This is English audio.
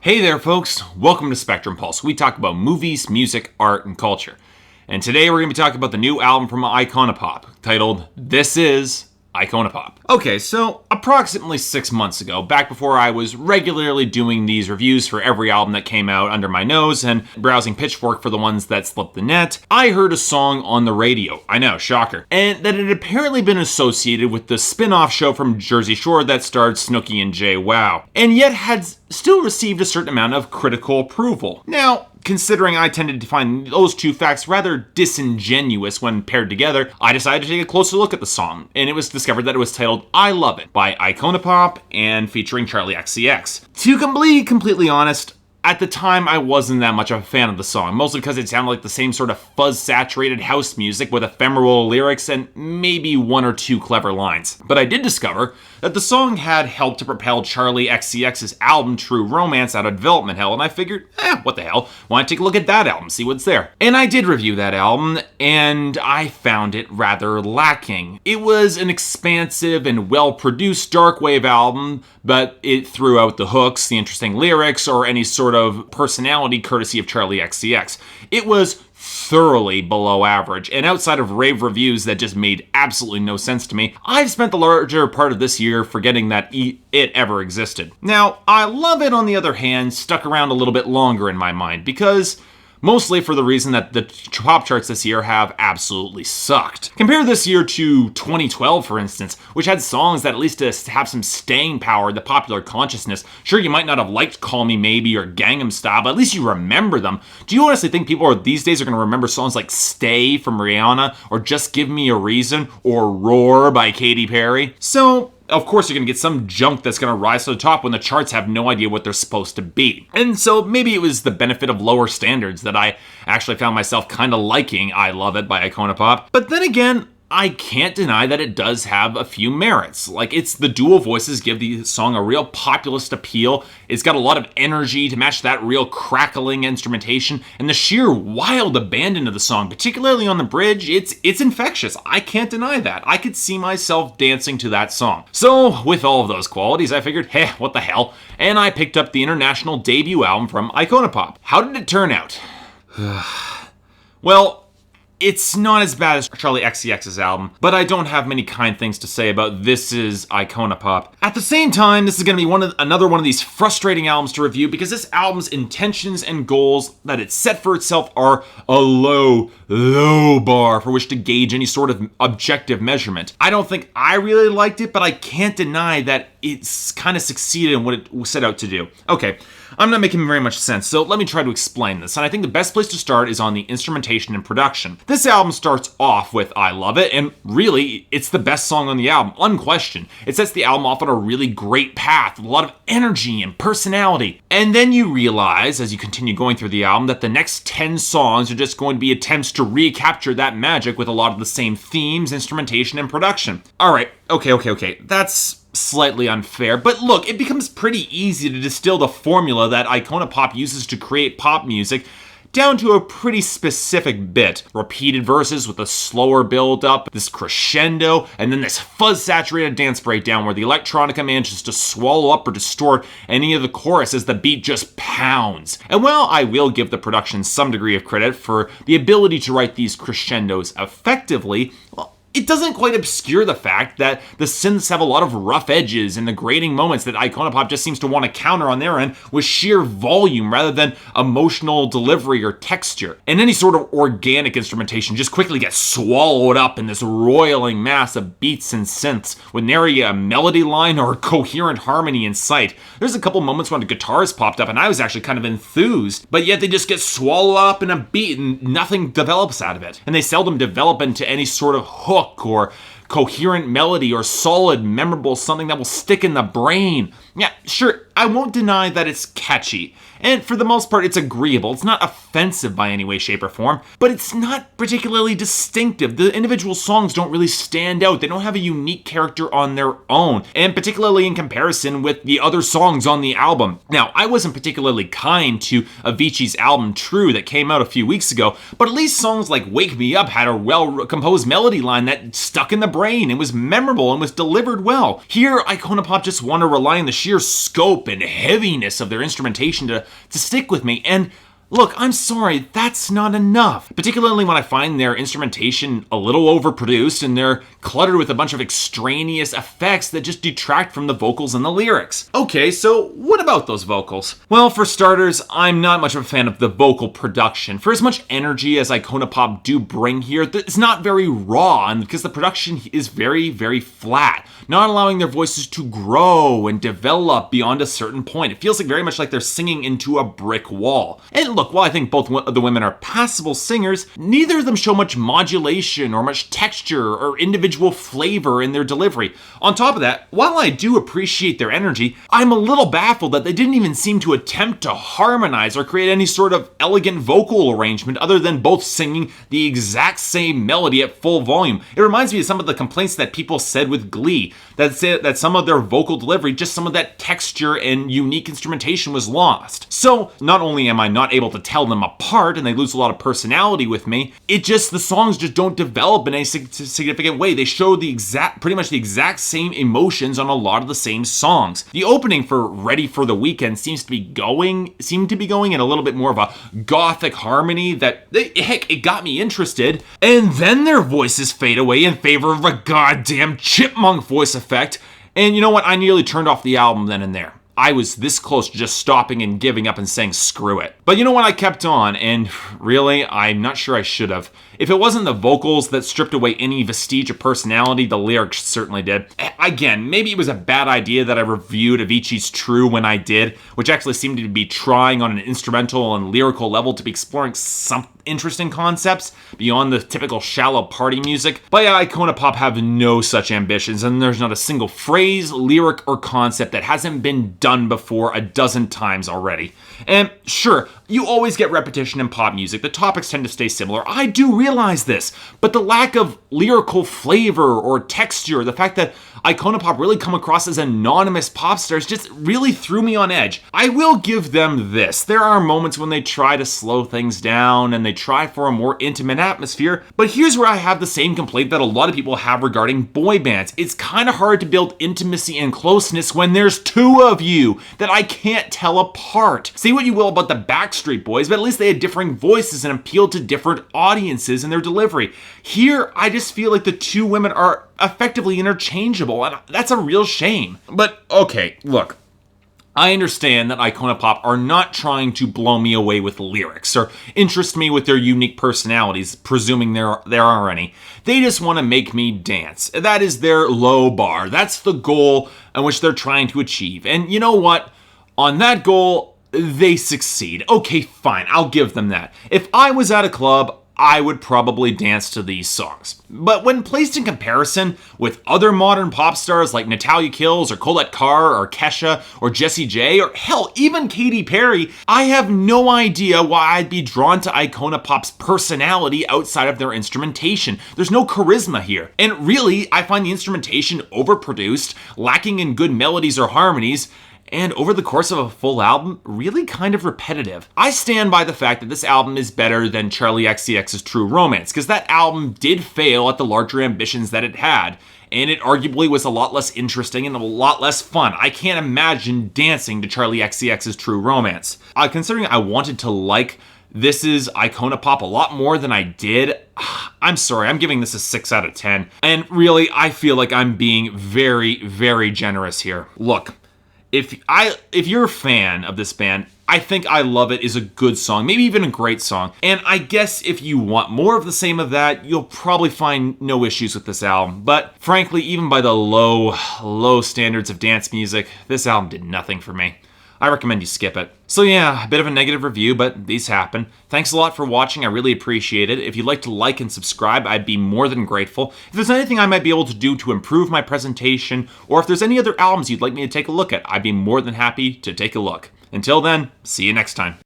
Hey there, folks. Welcome to Spectrum Pulse. We talk about movies, music, art, and culture. And today we're going to be talking about the new album from Icona Pop, titled This Is Icona Pop. Okay, so approximately 6 months ago, back before I was regularly doing these reviews for every album that came out under my nose and browsing Pitchfork for the ones that slipped the net, I heard a song on the radio. I know, shocker. And that it had apparently been associated with the spin-off show from Jersey Shore that starred Snooki and Jay Wow, and yet had still received a certain amount of critical approval. Now, considering I tended to find those two facts rather disingenuous when paired together, I decided to take a closer look at the song, and it was discovered that it was titled I Love It by Icona Pop and featuring Charli XCX. To be completely honest, at the time, I wasn't that much of a fan of the song, mostly because it sounded like the same sort of fuzz-saturated house music with ephemeral lyrics and maybe one or two clever lines. But I did discover that the song had helped to propel Charli XCX's album True Romance out of development hell, and I figured, what the hell, why not take a look at that album, see what's there. And I did review that album, and I found it rather lacking. It was an expansive and well-produced dark wave album, but it threw out the hooks, the interesting lyrics, or any sort of personality courtesy of Charli XCX. It was thoroughly below average, and outside of rave reviews that just made absolutely no sense to me, I've spent the larger part of this year forgetting that it ever existed. Now, I Love It, on the other hand, stuck around a little bit longer in my mind, because mostly for the reason that the pop charts this year have absolutely sucked. Compare this year to 2012, for instance, which had songs that at least have some staying power in the popular consciousness. Sure, you might not have liked Call Me Maybe or Gangnam Style, but at least you remember them. Do you honestly think people these days are going to remember songs like Stay from Rihanna, or Just Give Me a Reason, or Roar by Katy Perry? So, of course, you're going to get some junk that's going to rise to the top when the charts have no idea what they're supposed to be. And so maybe it was the benefit of lower standards that I actually found myself kind of liking I Love It by Icona Pop. But then again, I can't deny that it does have a few merits. Like, it's the dual voices give the song a real populist appeal. It's got a lot of energy to match that real crackling instrumentation, and the sheer wild abandon of the song, particularly on the bridge, it's infectious. I can't deny that. I could see myself dancing to that song. So, with all of those qualities, I figured, hey, what the hell? And I picked up the international debut album from Icona Pop. How did it turn out? Well, it's not as bad as Charli XCX's album, but I don't have many kind things to say about This Is Icona Pop. At the same time, this is going to be another one of these frustrating albums to review, because this album's intentions and goals that it set for itself are a low bar for which to gauge any sort of objective measurement. I don't think I really liked it, but I can't deny that it's kind of succeeded in what it set out to do. Okay, I'm not making very much sense, so let me try to explain this. And I think the best place to start is on the instrumentation and production. This album starts off with I Love It, and really, it's the best song on the album, unquestioned. It sets the album off on a really great path, with a lot of energy and personality. And then you realize, as you continue going through the album, that the next 10 songs are just going to be attempts to recapture that magic with a lot of the same themes, instrumentation, and production. Alright, okay. That's slightly unfair, but look, it becomes pretty easy to distill the formula that Icona Pop uses to create pop music down to a pretty specific bit. Repeated verses with a slower build-up, this crescendo, and then this fuzz-saturated dance breakdown where the electronica manages to swallow up or distort any of the chorus as the beat just pounds. And while I will give the production some degree of credit for the ability to write these crescendos effectively, well, it doesn't quite obscure the fact that the synths have a lot of rough edges and the grating moments that Icona Pop just seems to want to counter on their end with sheer volume rather than emotional delivery or texture. And any sort of organic instrumentation just quickly gets swallowed up in this roiling mass of beats and synths with nary a melody line or coherent harmony in sight. There's a couple moments when the guitars popped up and I was actually kind of enthused, but yet they just get swallowed up in a beat and nothing develops out of it. And they seldom develop into any sort of hook or coherent melody or solid, memorable something that will stick in the brain. Yeah, sure, I won't deny that it's catchy, and for the most part it's agreeable. It's not offensive by any way, shape, or form, but it's not particularly distinctive. The individual songs don't really stand out. They don't have a unique character on their own, and particularly in comparison with the other songs on the album. Now, I wasn't particularly kind to Avicii's album True that came out a few weeks ago, but at least songs like Wake Me Up had a well-composed melody line that stuck in the brain and was memorable and was delivered well. Here, Icona Pop just want to rely on the sheer scope scope and heaviness of their instrumentation to stick with me. And look, I'm sorry, that's not enough. Particularly when I find their instrumentation a little overproduced and they're cluttered with a bunch of extraneous effects that just detract from the vocals and the lyrics. Okay, so what about those vocals? Well, for starters, I'm not much of a fan of the vocal production. For as much energy as Icona Pop do bring here, it's not very raw, and because the production is very, very flat, not allowing their voices to grow and develop beyond a certain point. It feels like very much like they're singing into a brick wall. And look, while I think both of the women are passable singers, neither of them show much modulation or much texture or individual flavor in their delivery. On top of that, while I do appreciate their energy, I'm a little baffled that they didn't even seem to attempt to harmonize or create any sort of elegant vocal arrangement other than both singing the exact same melody at full volume. It reminds me of some of the complaints that people said with Glee, that some of their vocal delivery, just some of that texture and unique instrumentation was lost. So not only am I not able to tell them apart and they lose a lot of personality with me, the songs just don't develop in any significant way. They show pretty much the exact same emotions on a lot of the same songs. The opening for Ready for the Weekend seemed to be going in a little bit more of a gothic harmony that, heck, it got me interested. And then their voices fade away in favor of a goddamn chipmunk voice effect. And you know what? I nearly turned off the album then and there. I was this close to just stopping and giving up and saying screw it. But you know what? I kept on, and really, I'm not sure I should have. If it wasn't the vocals that stripped away any vestige of personality, the lyrics certainly did. Again, maybe it was a bad idea that I reviewed Avicii's True when I did, which actually seemed to be trying on an instrumental and lyrical level to be exploring some interesting concepts beyond the typical shallow party music. But yeah, Icona Pop have no such ambitions, and there's not a single phrase, lyric, or concept that hasn't been done before a dozen times already. And sure, you always get repetition in pop music. The topics tend to stay similar. I do realize this, but the lack of lyrical flavor or texture, the fact that Icona Pop really come across as anonymous pop stars just really threw me on edge. I will give them this. There are moments when they try to slow things down and they try for a more intimate atmosphere, but here's where I have the same complaint that a lot of people have regarding boy bands. It's kind of hard to build intimacy and closeness when there's two of you that I can't tell apart. Say what you will about the Backstreet Boys, but at least they had differing voices and appealed to different audiences in their delivery. Here, I just feel like the two women are effectively interchangeable, and that's a real shame. But okay, look, I understand that Icona Pop are not trying to blow me away with lyrics or interest me with their unique personalities, presuming there are any. They just want to make me dance. That is their low bar. That's the goal in which they're trying to achieve. And you know what? On that goal, they succeed. Okay, fine, I'll give them that. If I was at a club, I would probably dance to these songs. But when placed in comparison with other modern pop stars like Natalia Kills or Colette Carr or Kesha or Jessie J or hell, even Katy Perry, I have no idea why I'd be drawn to Icona Pop's personality outside of their instrumentation. There's no charisma here. And really, I find the instrumentation overproduced, lacking in good melodies or harmonies, and over the course of a full album, really kind of repetitive. I stand by the fact that this album is better than Charli XCX's True Romance, because that album did fail at the larger ambitions that it had, and it arguably was a lot less interesting and a lot less fun. I can't imagine dancing to Charli XCX's True Romance. Considering I wanted to like This Is Icona Pop a lot more than I did, I'm sorry, I'm giving this a 6 out of 10. And really, I feel like I'm being very, very generous here. Look, if you're a fan of this band, I think I Love It is a good song, maybe even a great song. And I guess if you want more of the same of that, you'll probably find no issues with this album. But frankly, even by the low standards of dance music, this album did nothing for me. I recommend you skip it. So yeah, a bit of a negative review, but these happen. Thanks a lot for watching, I really appreciate it. If you'd like to like and subscribe, I'd be more than grateful. If there's anything I might be able to do to improve my presentation, or if there's any other albums you'd like me to take a look at, I'd be more than happy to take a look. Until then, see you next time.